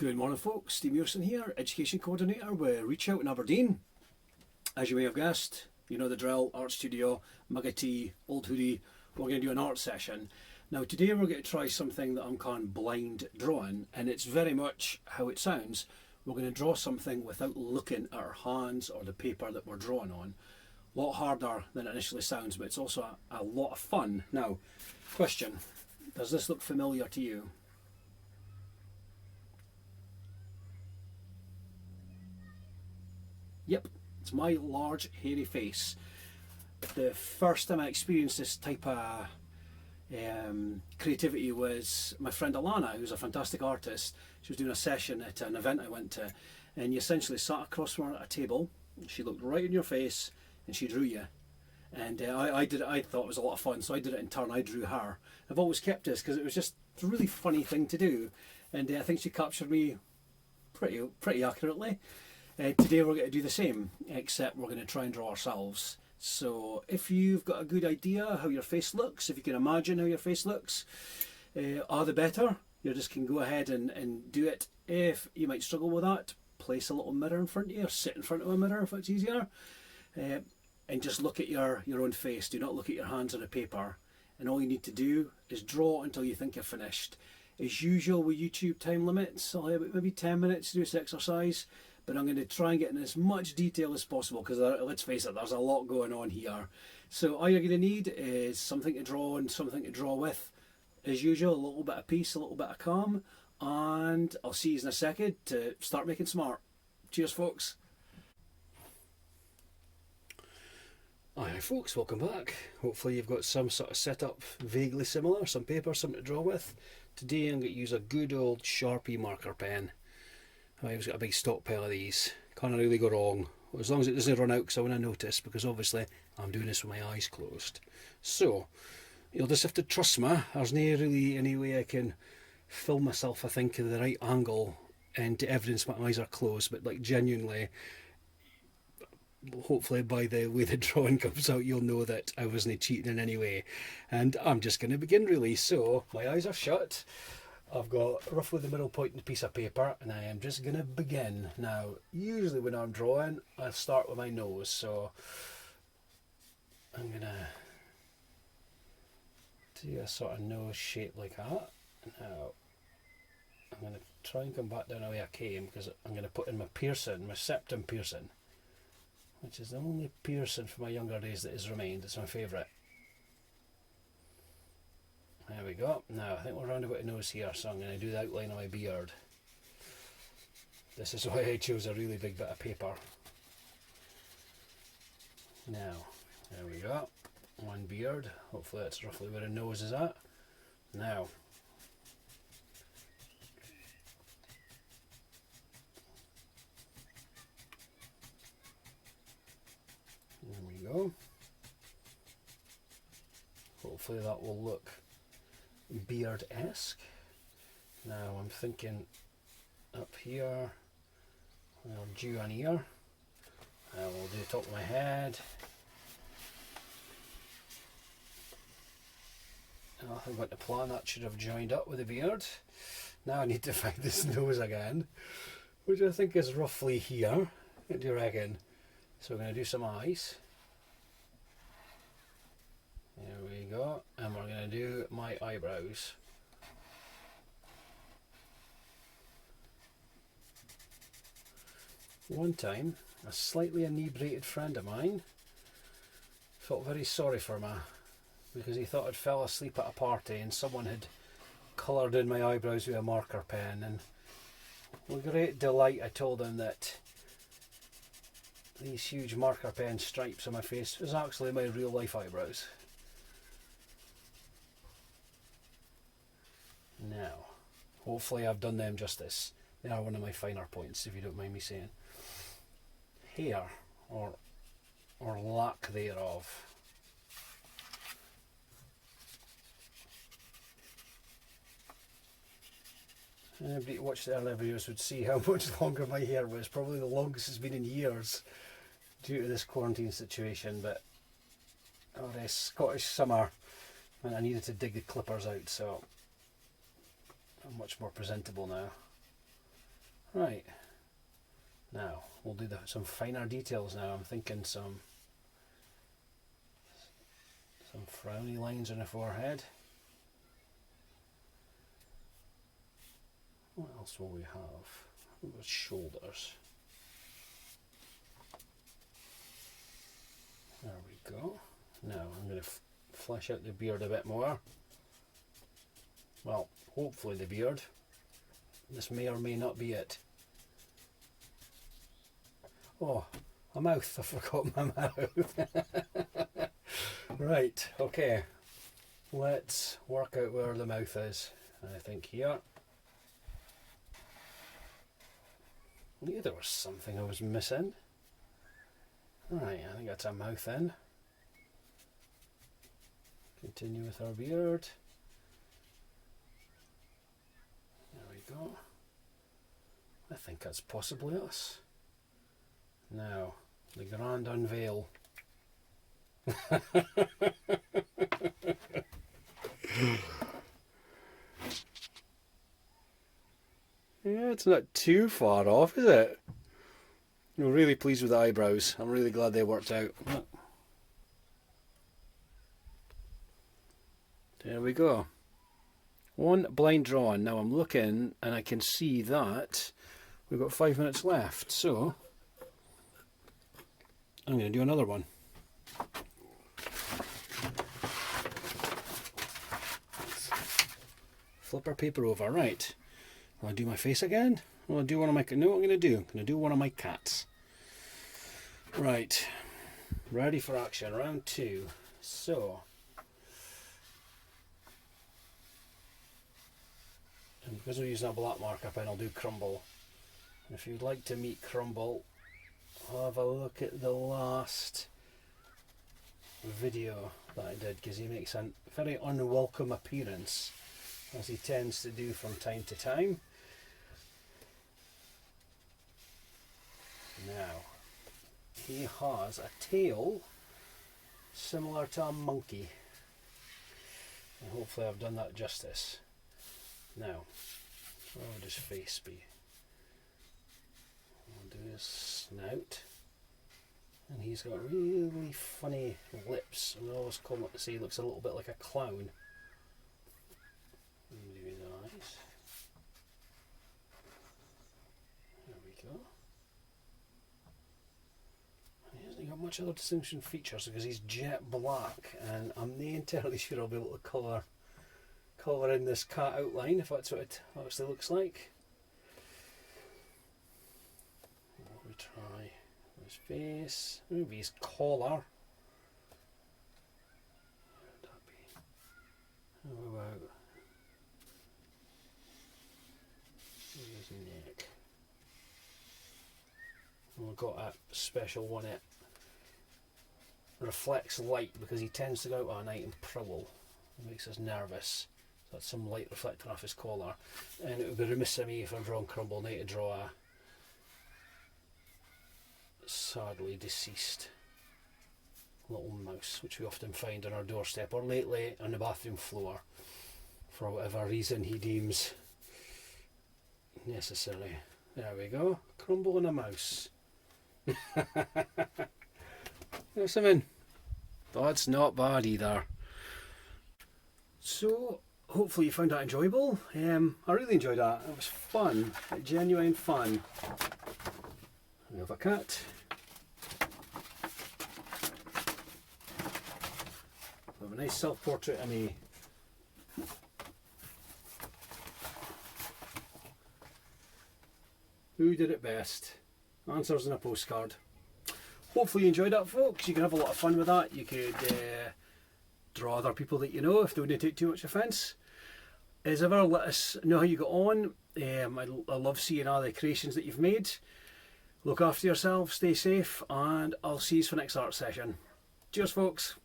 Good morning folks, Steve Muirson here, Education Coordinator with Reach Out in Aberdeen. As you may have guessed, you know the drill, art studio, mug of tea, old hoodie, we're going to do an art session. Now today we're going to try something that I'm calling blind drawing, and it's very much how it sounds. We're going to draw something without looking at our hands or the paper that we're drawing on. A lot harder than it initially sounds, but it's also a lot of fun. Now, question, does this look familiar to you? Yep, it's my large hairy face. The first time I experienced this type of creativity was my friend Alana, who's a fantastic artist. She was doing a session at an event I went to, and you essentially sat across from her at a table. She looked right in your face and she drew you. And I thought it was a lot of fun, so I did it in turn. I drew her. I've always kept this because it was just a really funny thing to do, and I think she captured me pretty accurately. Today we're going to do the same, except we're going to try and draw ourselves. So if you've got a good idea how your face looks, if you can imagine how your face looks, all the better. You just can go ahead and do it. If you might struggle with that, place a little mirror in front of you, or sit in front of a mirror if it's easier, and just look at your own face. Do not look at your hands on the paper. And all you need to do is draw until you think you're finished. As usual with YouTube time limits, I'll have maybe 10 minutes to do this exercise. But I'm going to try and get in as much detail as possible because let's face it, there's a lot going on here. So all you're going to need is something to draw and something to draw with. As usual, a little bit of peace, a little bit of calm, and I'll see you in a second to start making some art. Cheers folks. Hi folks, welcome back. Hopefully you've got some sort of setup vaguely similar, some paper, something to draw with. Today I'm going to use a good old Sharpie marker pen. I've got a big stockpile of these. Can't really go wrong, as long as it doesn't run out, because I want to notice, because obviously I'm doing this with my eyes closed. So you'll just have to trust me. There's no really any way I can film myself, I think, at the right angle and to evidence my eyes are closed, but like genuinely, hopefully by the way the drawing comes out, you'll know that I wasn't cheating in any way. And I'm just going to begin really. So my eyes are shut. I've got roughly the middle point in a piece of paper, and I am just going to begin. Now, usually when I'm drawing, I start with my nose, so I'm going to do a sort of nose shape like that. Now, I'm going to try and come back down the way I came, because I'm going to put in my piercing, my septum piercing, which is the only piercing from my younger days that has remained. It's my favourite. There we go. Now I think we're round about the nose here, so I'm going to do the outline of my beard. This is why I chose a really big bit of paper. Now, there we go. One beard. Hopefully that's roughly where the nose is at. Now, there we go. Hopefully that will look beard-esque. Now I'm thinking up here, I'll do an ear, I will do the top of my head. Nothing but the plan, that should have joined up with the beard. Now I need to find this nose again, which I think is roughly here. What do you reckon? So we're going to do some eyes. There we go, and we're going to do my eyebrows. One time, a slightly inebriated friend of mine felt very sorry for me because he thought I'd fell asleep at a party and someone had coloured in my eyebrows with a marker pen, and with great delight I told him that these huge marker pen stripes on my face was actually my real life eyebrows. Now, hopefully I've done them justice. They are one of my finer points, if you don't mind me saying. Hair, or lack thereof. Anybody who watched the earlier videos would see how much longer my hair was. Probably the longest it's been in years due to this quarantine situation, but a Scottish summer and I needed to dig the clippers out, so I'm much more presentable now. Right, now we'll do some finer details now. I'm thinking some frowny lines on the forehead. What else will we have? The shoulders. There we go. Now I'm going to flesh out the beard a bit more. Well, hopefully the beard. This may or may not be it. Oh, a mouth. I forgot my mouth. Right, okay. Let's work out where the mouth is. I think here. I knew there was something I was missing. Right, I think that's a mouth in. Continue with our beard. There we go. I think that's possibly us. Now, the grand unveil. Yeah, it's not too far off, is it? I'm really pleased with the eyebrows. I'm really glad they worked out. There we go. One blind drawn. Now I'm looking and I can see that we've got 5 minutes left. So I'm going to do another one. Flip our paper over. Right. Will I do my face again? Will I do one of my... No, what I'm going to do? I'm going to do one of my cats. Right. Ready for action. Round 2. So... and because we're using a black marker pen, I'll do Crumble. If you'd like to meet Crumble, have a look at the last video that I did, because he makes a very unwelcome appearance, as he tends to do from time to time. Now, he has a tail similar to a monkey, and hopefully I've done that justice. Now, what would his face be? I'll do his snout, and he's got really funny lips. I always say he looks a little bit like a clown. Do his eyes. There we go. He hasn't got much other distinction features because he's jet black, and I'm not entirely sure I'll be able to colour in this cat outline if that's what it actually looks like. What we try his face, maybe his collar. How about his neck? And we've got a special one that reflects light because he tends to go out at night and prowl. It makes us nervous. So that's some light reflecting off his collar. And it would be remiss of me if I'm drawing Crumble now to draw a sadly deceased little mouse, which we often find on our doorstep or lately on the bathroom floor for whatever reason he deems necessary. There we go. Crumble and a mouse. There's something. That's not bad either. So, hopefully you found that enjoyable. I really enjoyed that. It was fun. Genuine fun. We have a cat. We have a nice self-portrait of me. Who did it best? Answers in a postcard. Hopefully you enjoyed that, folks. You can have a lot of fun with that. You could draw other people that you know if they wouldn't take too much offence. As ever, let us know how you got on. I love seeing all the creations that you've made. Look after yourself, stay safe, and I'll see you for next art session. Cheers, folks.